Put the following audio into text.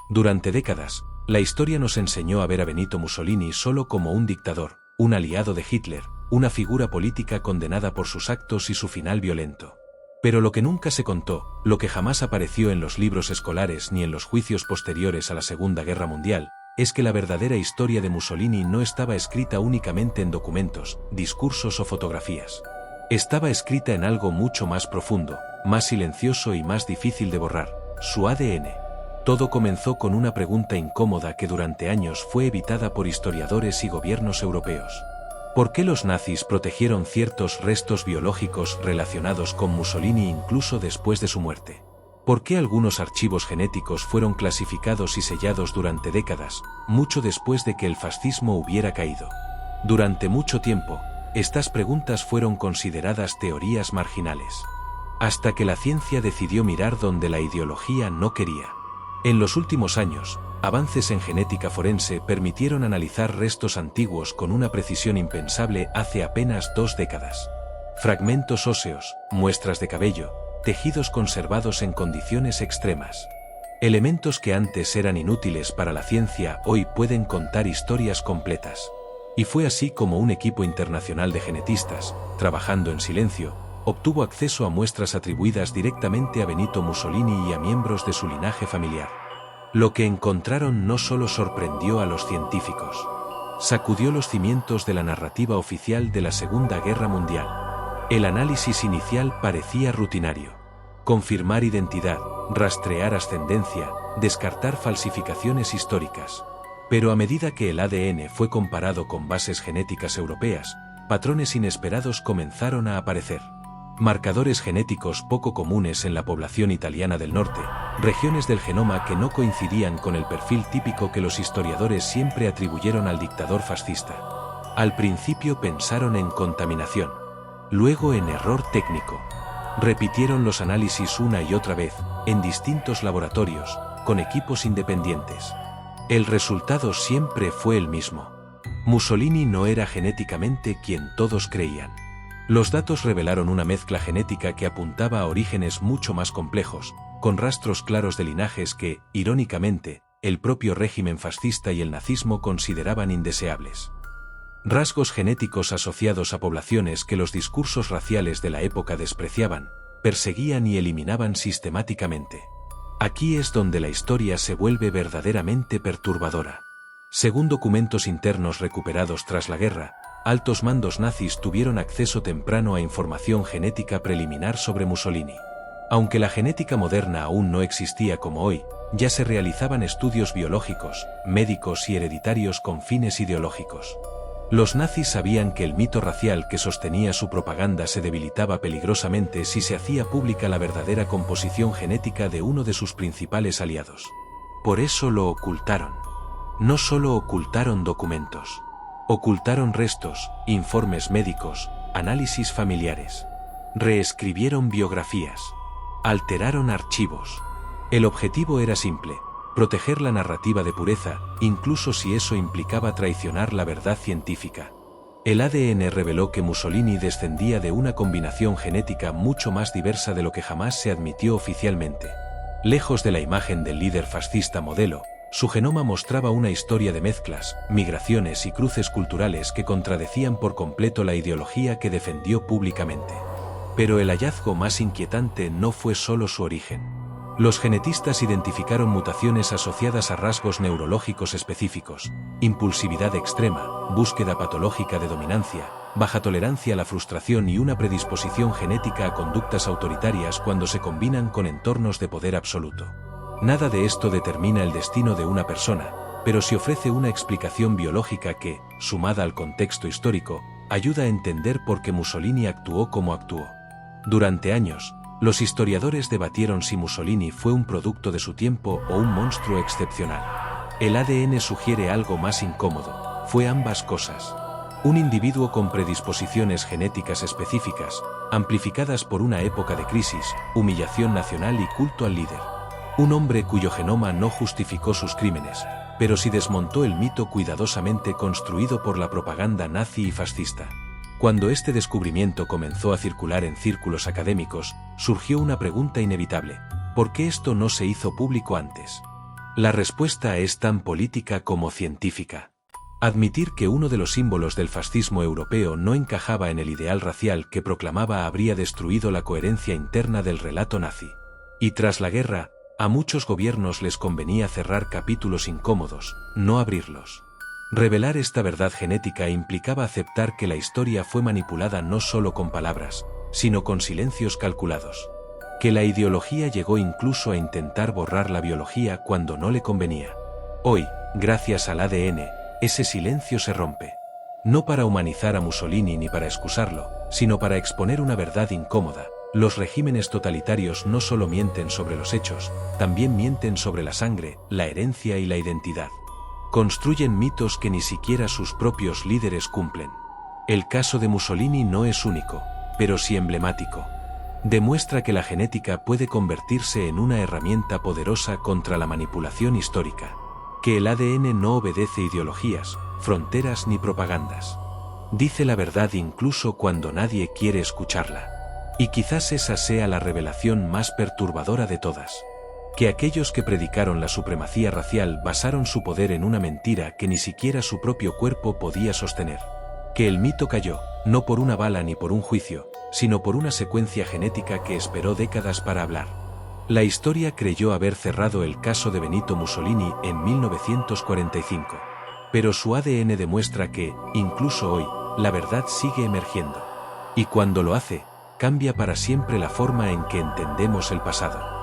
Durante décadas, la historia nos enseñó a ver a Benito Mussolini solo como un dictador, un aliado de Hitler, una figura política condenada por sus actos y su final violento. Pero lo que nunca se contó, lo que jamás apareció en los libros escolares ni en los juicios posteriores a la Segunda Guerra Mundial, es que la verdadera historia de Mussolini no estaba escrita únicamente en documentos, discursos o fotografías. Estaba escrita en algo mucho más profundo, más silencioso y más difícil de borrar: su ADN. Todo comenzó con una pregunta incómoda que durante años fue evitada por historiadores y gobiernos europeos. ¿Por qué los nazis protegieron ciertos restos biológicos relacionados con Mussolini incluso después de su muerte? ¿Por qué algunos archivos genéticos fueron clasificados y sellados durante décadas, mucho después de que el fascismo hubiera caído? Durante mucho tiempo, estas preguntas fueron consideradas teorías marginales. Hasta que la ciencia decidió mirar donde la ideología no quería. En los últimos años, avances en genética forense permitieron analizar restos antiguos con una precisión impensable hace apenas 2 décadas. Fragmentos óseos, muestras de cabello, tejidos conservados en condiciones extremas. Elementos que antes eran inútiles para la ciencia hoy pueden contar historias completas. Y fue así como un equipo internacional de genetistas, trabajando en silencio, obtuvo acceso a muestras atribuidas directamente a Benito Mussolini y a miembros de su linaje familiar. Lo que encontraron no solo sorprendió a los científicos, sacudió los cimientos de la narrativa oficial de la Segunda Guerra Mundial. El análisis inicial parecía rutinario: confirmar identidad, rastrear ascendencia, descartar falsificaciones históricas. Pero a medida que el ADN fue comparado con bases genéticas europeas, patrones inesperados comenzaron a aparecer. Marcadores genéticos poco comunes en la población italiana del norte, regiones del genoma que no coincidían con el perfil típico que los historiadores siempre atribuyeron al dictador fascista. Al principio pensaron en contaminación, luego en error técnico. Repitieron los análisis una y otra vez, en distintos laboratorios, con equipos independientes. El resultado siempre fue el mismo. Mussolini no era genéticamente quien todos creían. Los datos revelaron una mezcla genética que apuntaba a orígenes mucho más complejos, con rastros claros de linajes que, irónicamente, el propio régimen fascista y el nazismo consideraban indeseables. Rasgos genéticos asociados a poblaciones que los discursos raciales de la época despreciaban, perseguían y eliminaban sistemáticamente. Aquí es donde la historia se vuelve verdaderamente perturbadora. Según documentos internos recuperados tras la guerra, altos mandos nazis tuvieron acceso temprano a información genética preliminar sobre Mussolini. Aunque la genética moderna aún no existía como hoy, ya se realizaban estudios biológicos, médicos y hereditarios con fines ideológicos. Los nazis sabían que el mito racial que sostenía su propaganda se debilitaba peligrosamente si se hacía pública la verdadera composición genética de uno de sus principales aliados. Por eso lo ocultaron. No solo ocultaron documentos. Ocultaron restos, informes médicos, análisis familiares. Reescribieron biografías. Alteraron archivos. El objetivo era simple: proteger la narrativa de pureza, incluso si eso implicaba traicionar la verdad científica. El ADN reveló que Mussolini descendía de una combinación genética mucho más diversa de lo que jamás se admitió oficialmente. Lejos de la imagen del líder fascista modelo, su genoma mostraba una historia de mezclas, migraciones y cruces culturales que contradecían por completo la ideología que defendió públicamente. Pero el hallazgo más inquietante no fue solo su origen. Los genetistas identificaron mutaciones asociadas a rasgos neurológicos específicos: impulsividad extrema, búsqueda patológica de dominancia, baja tolerancia a la frustración y una predisposición genética a conductas autoritarias cuando se combinan con entornos de poder absoluto. Nada de esto determina el destino de una persona, pero sí ofrece una explicación biológica que, sumada al contexto histórico, ayuda a entender por qué Mussolini actuó como actuó. Durante años, los historiadores debatieron si Mussolini fue un producto de su tiempo o un monstruo excepcional. El ADN sugiere algo más incómodo: fue ambas cosas. Un individuo con predisposiciones genéticas específicas, amplificadas por una época de crisis, humillación nacional y culto al líder. Un hombre cuyo genoma no justificó sus crímenes, pero sí desmontó el mito cuidadosamente construido por la propaganda nazi y fascista. Cuando este descubrimiento comenzó a circular en círculos académicos, surgió una pregunta inevitable: ¿por qué esto no se hizo público antes? La respuesta es tan política como científica. Admitir que uno de los símbolos del fascismo europeo no encajaba en el ideal racial que proclamaba habría destruido la coherencia interna del relato nazi. Y tras la guerra, a muchos gobiernos les convenía cerrar capítulos incómodos, no abrirlos. Revelar esta verdad genética implicaba aceptar que la historia fue manipulada no solo con palabras, sino con silencios calculados. Que la ideología llegó incluso a intentar borrar la biología cuando no le convenía. Hoy, gracias al ADN, ese silencio se rompe. No para humanizar a Mussolini ni para excusarlo, sino para exponer una verdad incómoda. Los regímenes totalitarios no solo mienten sobre los hechos, también mienten sobre la sangre, la herencia y la identidad. Construyen mitos que ni siquiera sus propios líderes cumplen. El caso de Mussolini no es único, pero sí emblemático. Demuestra que la genética puede convertirse en una herramienta poderosa contra la manipulación histórica. Que el ADN no obedece ideologías, fronteras ni propagandas. Dice la verdad incluso cuando nadie quiere escucharla. Y quizás esa sea la revelación más perturbadora de todas. Que aquellos que predicaron la supremacía racial basaron su poder en una mentira que ni siquiera su propio cuerpo podía sostener. Que el mito cayó, no por una bala ni por un juicio, sino por una secuencia genética que esperó décadas para hablar. La historia creyó haber cerrado el caso de Benito Mussolini en 1945. Pero su ADN demuestra que, incluso hoy, la verdad sigue emergiendo. Y cuando lo hace, cambia para siempre la forma en que entendemos el pasado.